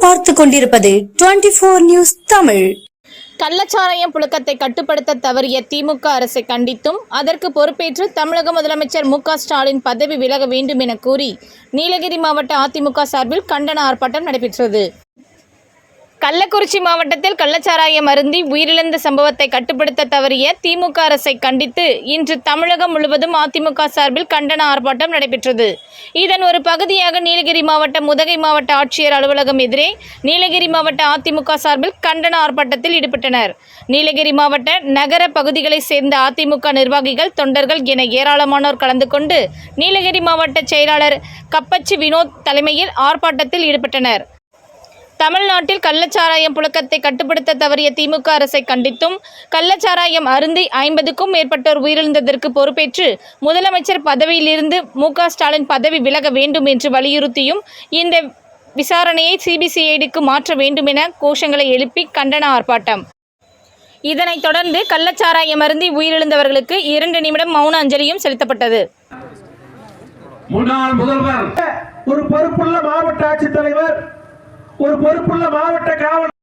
நீங்கள் பார்த்து கொண்டிருப்பது 24 நியூஸ் தமிழ். கள்ளச்சாராயம் புழக்கத்தை கட்டுப்படுத்த தவறிய திமுக அரசை கண்டித்தும் அதற்கு பொறுப்பேற்று தமிழக முதலமைச்சர் மு.க. ஸ்டாலின் பதவி விலக வேண்டும் என கூறி நீலகிரி மாவட்ட அதிமுக சார்பில் கண்டன ஆர்ப்பாட்டம் நடைபெற்றது. கள்ளக்குறிச்சி மாவட்டத்தில் கள்ளச்சாராயம் அருந்தி உயிரிழந்த சம்பவத்தை கட்டுப்படுத்த தவறிய திமுக அரசை கண்டித்து இன்று தமிழகம் முழுவதும் அதிமுக சார்பில் கண்டன ஆர்ப்பாட்டம் நடைபெற்றது. இதன் ஒரு பகுதியாக நீலகிரி மாவட்டம் உதகை மாவட்ட ஆட்சியர் அலுவலகம் எதிரே நீலகிரி மாவட்ட அதிமுக சார்பில் கண்டன ஆர்ப்பாட்டத்தில் ஈடுபட்டனர். நீலகிரி மாவட்ட நகர பகுதிகளைச் சேர்ந்த அதிமுக நிர்வாகிகள், தொண்டர்கள் என ஏராளமானோர் கலந்து கொண்டு நீலகிரி மாவட்ட செயலாளர் கப்பச்சி வினோத் தலைமையில் ஆர்ப்பாட்டத்தில் ஈடுபட்டனர். தமிழ்நாட்டில் கள்ளச்சாராயம் புழக்கத்தை கட்டுப்படுத்த தவறிய திமுக அரசை கண்டித்தும் கள்ளச்சாராயம் அருந்தி 50க்கும் மேற்பட்டோர் உயிரிழந்ததற்கு பொறுப்பேற்று முதலமைச்சர் பதவியிலிருந்து மு.க. ஸ்டாலின் பதவி விலக வேண்டும் என்று வலியுறுத்தியும் இந்த விசாரணையை சிபிசிஐடிக்கு மாற்ற வேண்டும் என கோஷங்களை எழுப்பி கண்டன ஆர்ப்பாட்டம். இதனைத் தொடர்ந்து கள்ளச்சாராயம் அருந்தி உயிரிழந்தவர்களுக்கு 2 நிமிடம் மௌன அஞ்சலியும் செலுத்தப்பட்டது. முன்னாள் முதல்வர், ஒரு பொறுப்புள்ள மாவட்ட ஆட்சித்தலைவர், ஒரு பொறுப்புள்ள மாவட்ட காவல்